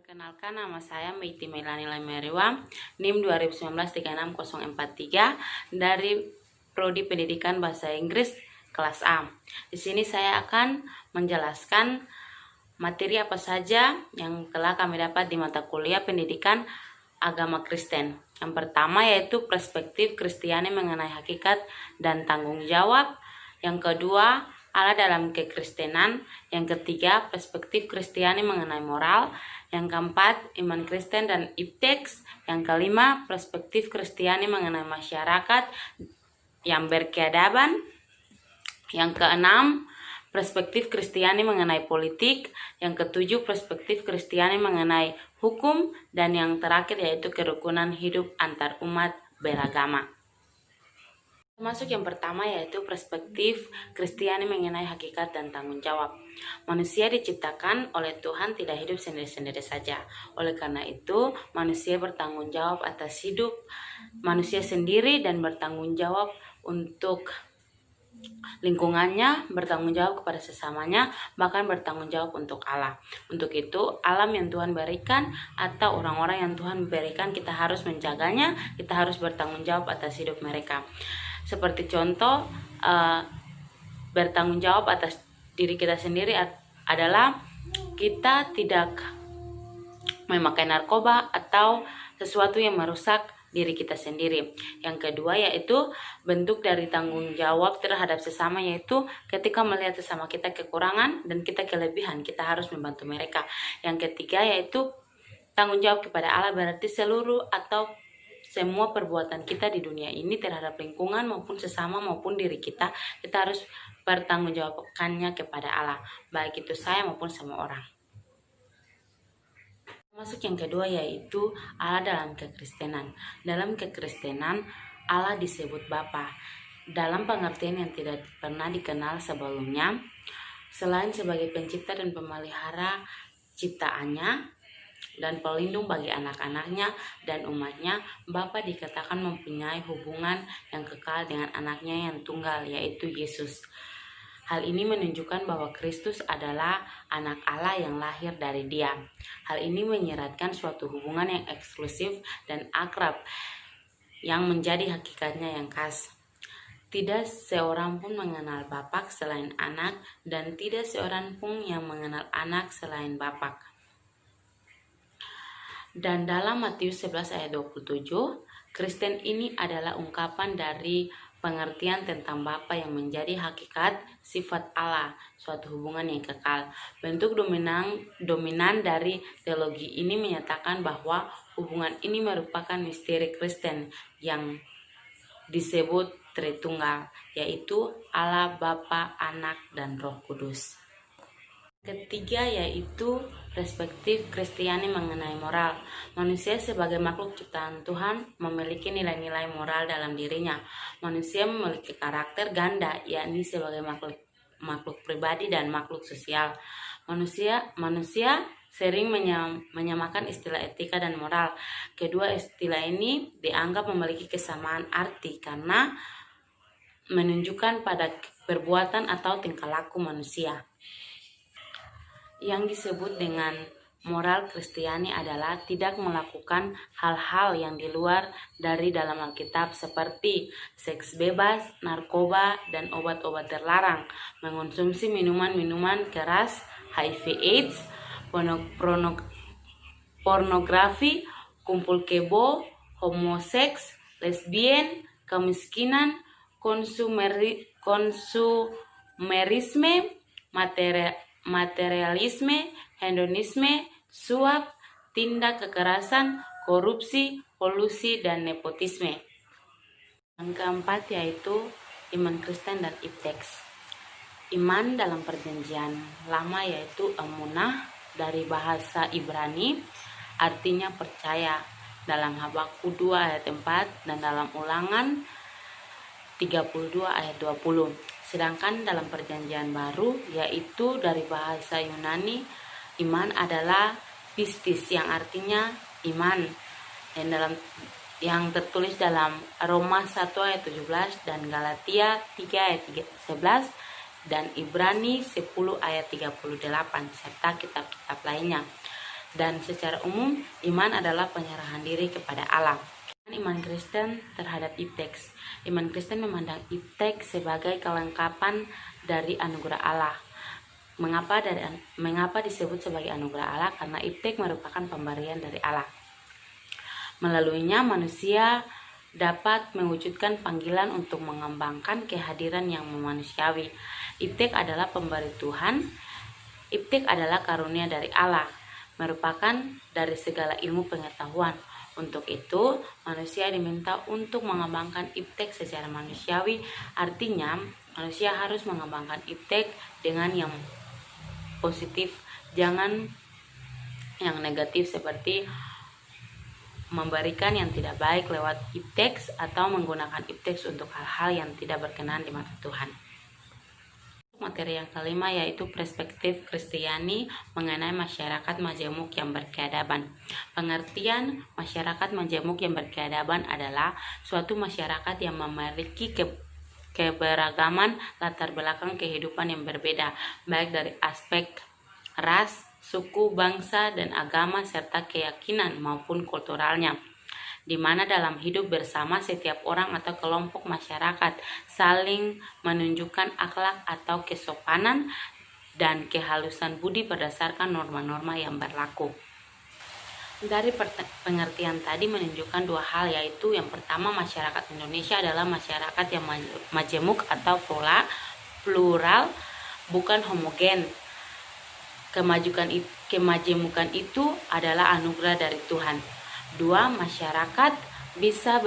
Perkenalkan, nama saya Meiti Melani Lameriwa, NIM 2019-36043 dari Prodi Pendidikan Bahasa Inggris kelas A. Di sini saya akan menjelaskan materi apa saja yang telah kami dapat di mata kuliah Pendidikan Agama Kristen. Yang pertama yaitu perspektif Kristiani mengenai hakikat dan tanggung jawab. Yang kedua, Allah dalam kekristenan. Yang ketiga, perspektif Kristiani mengenai moral. Yang keempat, iman Kristen dan ipteks. Yang kelima, perspektif Kristiani mengenai masyarakat yang berkeadaban. Yang keenam, perspektif Kristiani mengenai politik. Yang ketujuh, perspektif Kristiani mengenai hukum. Dan yang terakhir yaitu kerukunan hidup antar umat beragama. Termasuk yang pertama yaitu perspektif Kristiani mengenai hakikat dan tanggung jawab. Manusia diciptakan oleh Tuhan tidak hidup sendiri-sendiri saja. Oleh karena itu, manusia bertanggung jawab atas hidup manusia sendiri dan bertanggung jawab untuk lingkungannya, bertanggung jawab kepada sesamanya, bahkan bertanggung jawab untuk Allah. Untuk itu, alam yang Tuhan berikan atau orang-orang yang Tuhan berikan, kita harus menjaganya, kita harus bertanggung jawab atas hidup mereka. Seperti contoh, bertanggung jawab atas diri kita sendiri adalah kita tidak memakai narkoba atau sesuatu yang merusak diri kita sendiri. Yang kedua yaitu bentuk dari tanggung jawab terhadap sesama, yaitu ketika melihat sesama kita kekurangan dan kita kelebihan, kita harus membantu mereka. Yang ketiga yaitu tanggung jawab kepada Allah, berarti seluruh atau semua perbuatan kita di dunia ini terhadap lingkungan maupun sesama maupun diri kita harus bertanggungjawabkannya kepada Allah, baik itu saya maupun semua orang. Masuk yang kedua yaitu Allah dalam kekristenan. Dalam kekristenan Allah disebut Bapa dalam pengertian yang tidak pernah dikenal sebelumnya. Selain sebagai pencipta dan pemelihara ciptaannya dan pelindung bagi anak-anaknya dan umatnya, Bapa dikatakan mempunyai hubungan yang kekal dengan anaknya yang tunggal, yaitu Yesus. Hal ini menunjukkan bahwa Kristus adalah anak Allah yang lahir dari Dia. Hal ini menyiratkan suatu hubungan yang eksklusif dan akrab yang menjadi hakikatnya yang khas. Tidak seorang pun mengenal Bapa selain anak, dan tidak seorang pun yang mengenal anak selain Bapa. Dan dalam Matius 11 ayat 27, Kristen ini adalah ungkapan dari pengertian tentang Bapa yang menjadi hakikat sifat Allah, suatu hubungan yang kekal. Bentuk dominan dari teologi ini menyatakan bahwa hubungan ini merupakan misteri Kristen yang disebut Tritunggal, yaitu Allah, Bapa, Anak, dan Roh Kudus. Ketiga yaitu perspektif Kristiani mengenai moral. Manusia sebagai makhluk ciptaan Tuhan memiliki nilai-nilai moral dalam dirinya. Manusia memiliki karakter ganda, yakni sebagai makhluk pribadi dan makhluk sosial. Manusia sering menyamakan istilah etika dan moral. Kedua istilah ini dianggap memiliki kesamaan arti karena menunjukkan pada perbuatan atau tingkah laku manusia. Yang disebut dengan moral Kristiani adalah tidak melakukan hal-hal yang di luar dari dalam Alkitab seperti seks bebas, narkoba, dan obat-obat terlarang, mengonsumsi minuman-minuman keras, HIV/AIDS, pornografi, kumpul kebo, homoseks, lesbien, kemiskinan, konsumerisme, materialisme, hedonisme, suap, tindak kekerasan, korupsi, kolusi, dan nepotisme. Yang keempat yaitu iman Kristen dan ipteks. Iman dalam perjanjian lama yaitu emunah dari bahasa Ibrani, artinya percaya, dalam Habakuk 2 ayat 4 dan dalam Ulangan 32 ayat 20. Sedangkan dalam perjanjian baru yaitu dari bahasa Yunani, iman adalah pistis yang artinya iman, dan yang tertulis dalam Roma 1 ayat 17 dan Galatia 3 ayat 11 dan Ibrani 10 ayat 38 serta kitab-kitab lainnya. Dan secara umum, iman adalah penyerahan diri kepada Allah. Iman Kristen terhadap iptek. Iman Kristen memandang iptek sebagai kelengkapan dari anugerah Allah. Mengapa disebut sebagai anugerah Allah? Karena iptek merupakan pemberian dari Allah. Melaluinya manusia dapat mewujudkan panggilan untuk mengembangkan kehadiran yang manusiawi. Iptek adalah pemberi Tuhan. Iptek adalah karunia dari Allah, merupakan dari segala ilmu pengetahuan. Untuk itu, manusia diminta untuk mengembangkan iptek secara manusiawi. Artinya, manusia harus mengembangkan iptek dengan yang positif, jangan yang negatif seperti memberikan yang tidak baik lewat iptek atau menggunakan iptek untuk hal-hal yang tidak berkenan di mata Tuhan. Materi yang kelima yaitu perspektif Kristiani mengenai masyarakat majemuk yang berkeadaban. Pengertian masyarakat majemuk yang berkeadaban adalah suatu masyarakat yang memiliki keberagaman latar belakang kehidupan yang berbeda, baik dari aspek ras, suku, bangsa, dan agama, serta keyakinan maupun kulturalnya, di mana dalam hidup bersama setiap orang atau kelompok masyarakat saling menunjukkan akhlak atau kesopanan dan kehalusan budi berdasarkan norma-norma yang berlaku. Dari pengertian tadi menunjukkan dua hal, yaitu yang pertama, masyarakat Indonesia adalah masyarakat yang majemuk atau plural, bukan homogen. Kemajemukan itu adalah anugerah dari Tuhan. Dua, masyarakat bisa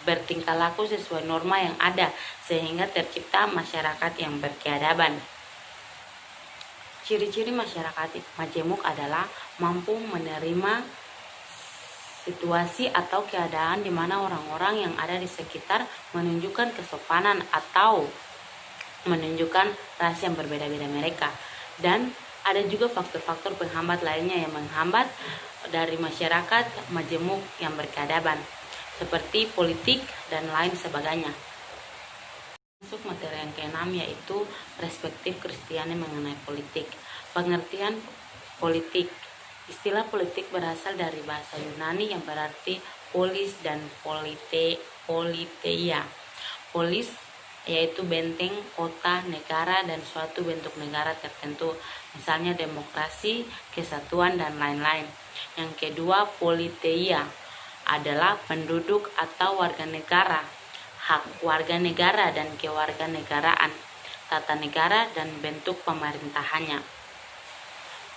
bertingkah laku sesuai norma yang ada, sehingga tercipta masyarakat yang berkeadaban. Ciri-ciri masyarakat majemuk adalah mampu menerima situasi atau keadaan di mana orang-orang yang ada di sekitar menunjukkan kesopanan atau menunjukkan ras yang berbeda-beda mereka. Dan ada juga faktor-faktor penghambat lainnya yang menghambat dari masyarakat majemuk yang berkeadaban, seperti politik dan lain sebagainya. Masuk materi yang keenam yaitu perspektif Kristiani mengenai politik. Pengertian politik. Istilah politik berasal dari bahasa Yunani yang berarti polis dan politeia. Polis yaitu benteng, kota, negara, dan suatu bentuk negara tertentu, misalnya demokrasi, kesatuan, dan lain-lain. Yang kedua, politeia adalah penduduk atau warga negara, hak warga negara dan kewarganegaraan, tata negara, dan bentuk pemerintahannya.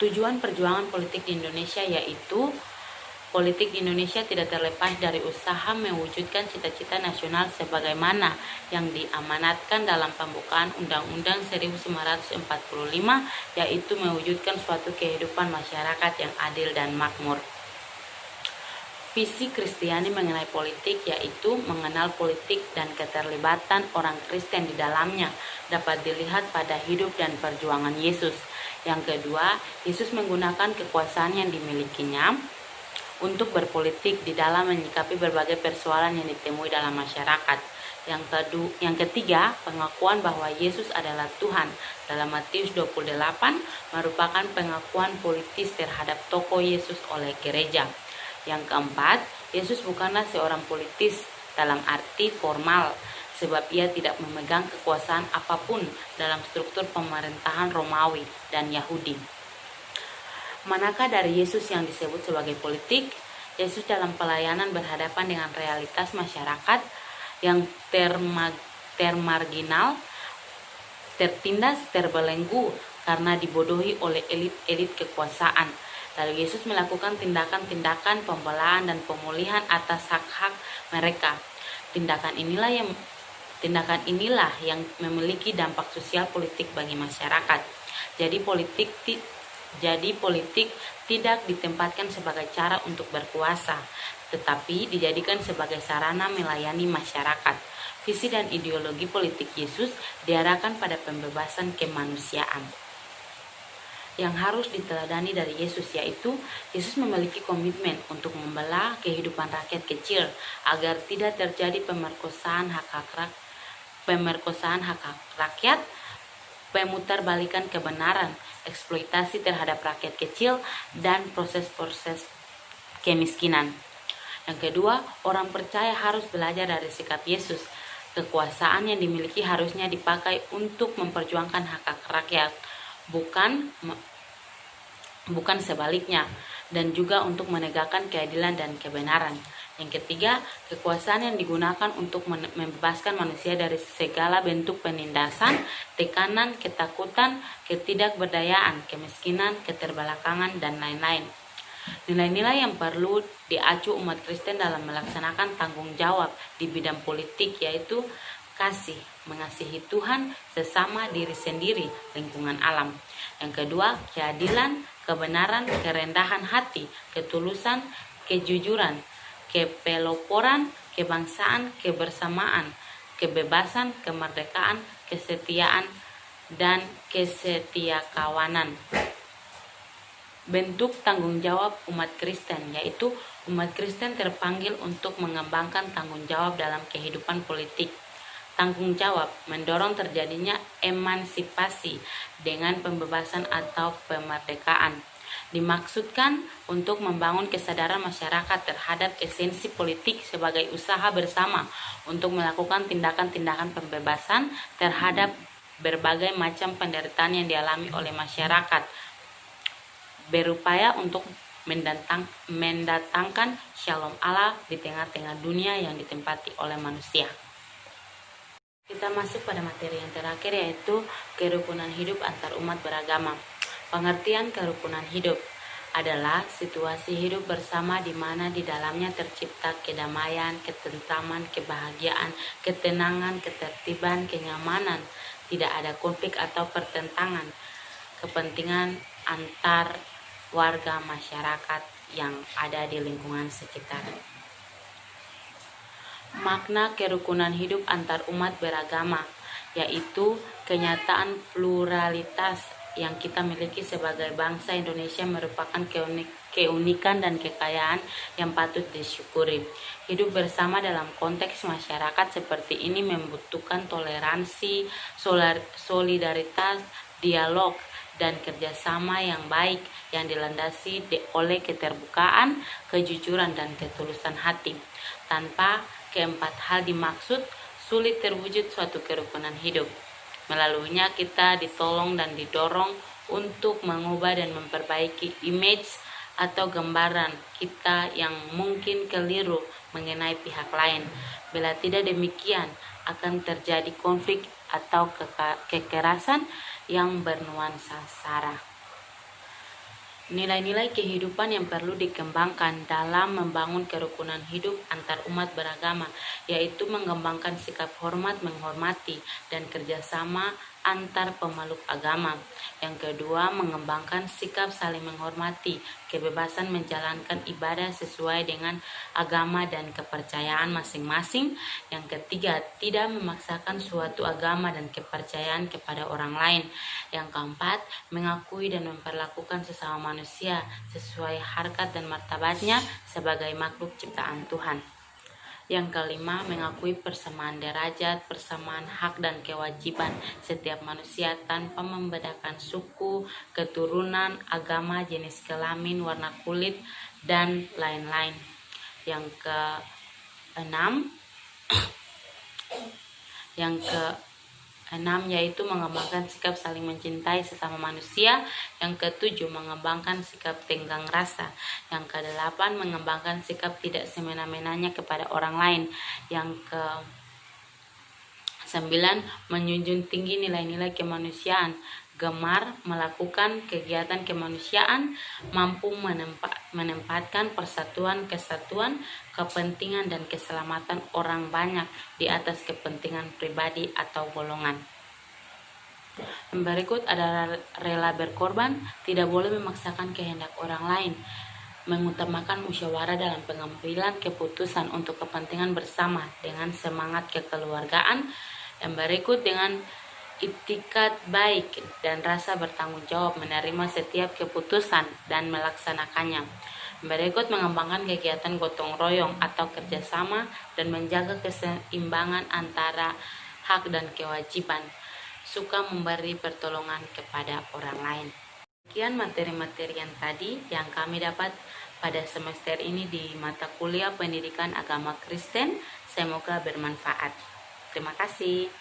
Tujuan perjuangan politik di Indonesia yaitu politik di Indonesia tidak terlepas dari usaha mewujudkan cita-cita nasional sebagaimana yang diamanatkan dalam pembukaan Undang-Undang 1945, yaitu mewujudkan suatu kehidupan masyarakat yang adil dan makmur. Visi Kristiani mengenai politik yaitu mengenal politik dan keterlibatan orang Kristen di dalamnya dapat dilihat pada hidup dan perjuangan Yesus. Yang kedua, Yesus menggunakan kekuasaan yang dimilikinya untuk berpolitik di dalam menyikapi berbagai persoalan yang ditemui dalam masyarakat. Yang ketiga, pengakuan bahwa Yesus adalah Tuhan dalam Matius 28 merupakan pengakuan politis terhadap tokoh Yesus oleh gereja. Yang keempat, Yesus bukanlah seorang politis dalam arti formal, sebab ia tidak memegang kekuasaan apapun dalam struktur pemerintahan Romawi dan Yahudi. Manakah dari Yesus yang disebut sebagai politik? Yesus dalam pelayanan berhadapan dengan realitas masyarakat yang termarginal, tertindas, terbelenggu karena dibodohi oleh elit-elit kekuasaan. Lalu Yesus melakukan tindakan-tindakan pembelaan dan pemulihan atas hak-hak mereka. Tindakan inilah yang memiliki dampak sosial politik bagi masyarakat. Jadi politik tidak ditempatkan sebagai cara untuk berkuasa, tetapi dijadikan sebagai sarana melayani masyarakat. Visi dan ideologi politik Yesus diarahkan pada pembebasan kemanusiaan. Yang harus diteladani dari Yesus yaitu Yesus memiliki komitmen untuk membela kehidupan rakyat kecil agar tidak terjadi pemerkosaan hak rakyat pemutarbalikan kebenaran, eksploitasi terhadap rakyat kecil, dan proses-proses kemiskinan. Yang kedua, orang percaya harus belajar dari sikap Yesus. Kekuasaan yang dimiliki harusnya dipakai untuk memperjuangkan hak-hak rakyat, bukan sebaliknya, dan juga untuk menegakkan keadilan dan kebenaran. Yang ketiga, kekuasaan yang digunakan untuk membebaskan manusia dari segala bentuk penindasan, tekanan, ketakutan, ketidakberdayaan, kemiskinan, keterbelakangan, dan lain-lain. Nilai-nilai yang perlu diacu umat Kristen dalam melaksanakan tanggung jawab di bidang politik yaitu kasih, mengasihi Tuhan, sesama, diri sendiri, lingkungan alam. Yang kedua, keadilan, kebenaran, kerendahan hati, ketulusan, kejujuran, kepeloporan, kebangsaan, kebersamaan, kebebasan, kemerdekaan, kesetiaan, dan kesetiakawanan. Bentuk tanggung jawab umat Kristen, yaitu umat Kristen terpanggil untuk mengembangkan tanggung jawab dalam kehidupan politik. Tanggung jawab mendorong terjadinya emansipasi dengan pembebasan atau pemerdekaan. Dimaksudkan untuk membangun kesadaran masyarakat terhadap esensi politik sebagai usaha bersama untuk melakukan tindakan-tindakan pembebasan terhadap berbagai macam penderitaan yang dialami oleh masyarakat, berupaya untuk mendatangkan shalom Allah di tengah-tengah dunia yang ditempati oleh manusia. Kita masuk pada materi yang terakhir, yaitu kerukunan hidup antar umat beragama. Pengertian kerukunan hidup adalah situasi hidup bersama di mana di dalamnya tercipta kedamaian, ketentraman, kebahagiaan, ketenangan, ketertiban, kenyamanan, tidak ada konflik atau pertentangan, kepentingan antar warga masyarakat yang ada di lingkungan sekitar. Makna kerukunan hidup antar umat beragama yaitu kenyataan pluralitas yang kita miliki sebagai bangsa Indonesia merupakan keunikan dan kekayaan yang patut disyukuri. Hidup bersama dalam konteks masyarakat seperti ini membutuhkan toleransi, solidaritas, dialog, dan kerjasama yang baik yang dilandasi oleh keterbukaan, kejujuran, dan ketulusan hati. Tanpa keempat hal dimaksud, sulit terwujud suatu kerukunan hidup. Melaluinya kita ditolong dan didorong untuk mengubah dan memperbaiki image atau gambaran kita yang mungkin keliru mengenai pihak lain. Bila tidak demikian, akan terjadi konflik atau kekerasan yang bernuansa sara. Nilai-nilai kehidupan yang perlu dikembangkan dalam membangun kerukunan hidup antar umat beragama, yaitu mengembangkan sikap hormat menghormati dan kerjasama antar pemeluk agama. Yang kedua, mengembangkan sikap saling menghormati, kebebasan menjalankan ibadah sesuai dengan agama dan kepercayaan masing-masing. Yang ketiga, tidak memaksakan suatu agama dan kepercayaan kepada orang lain. Yang keempat, mengakui dan memperlakukan sesama manusia sesuai harkat dan martabatnya sebagai makhluk ciptaan Tuhan. Yang kelima, mengakui persamaan derajat, persamaan hak dan kewajiban setiap manusia tanpa membedakan suku, keturunan, agama, jenis kelamin, warna kulit, dan lain-lain. Yang keenam yaitu mengembangkan sikap saling mencintai sesama manusia. Yang ketujuh, mengembangkan sikap tenggang rasa. Yang kedelapan, mengembangkan sikap tidak semena-menanya kepada orang lain. Yang kesembilan, menjunjung tinggi nilai-nilai kemanusiaan, gemar melakukan kegiatan kemanusiaan, mampu menempatkan persatuan, kesatuan, kepentingan dan keselamatan orang banyak di atas kepentingan pribadi atau golongan. Berikut adalah rela berkorban, tidak boleh memaksakan kehendak orang lain, mengutamakan musyawarah dalam pengambilan keputusan untuk kepentingan bersama dengan semangat kekeluargaan. Yang berikut dengan itikat baik dan rasa bertanggung jawab menerima setiap keputusan dan melaksanakannya. Berikut mengembangkan kegiatan gotong royong atau kerjasama dan menjaga keseimbangan antara hak dan kewajiban. suka memberi pertolongan kepada orang lain. Sekian materi-materi yang tadi yang kami dapat pada semester ini di mata kuliah Pendidikan Agama Kristen. Semoga bermanfaat. Terima kasih.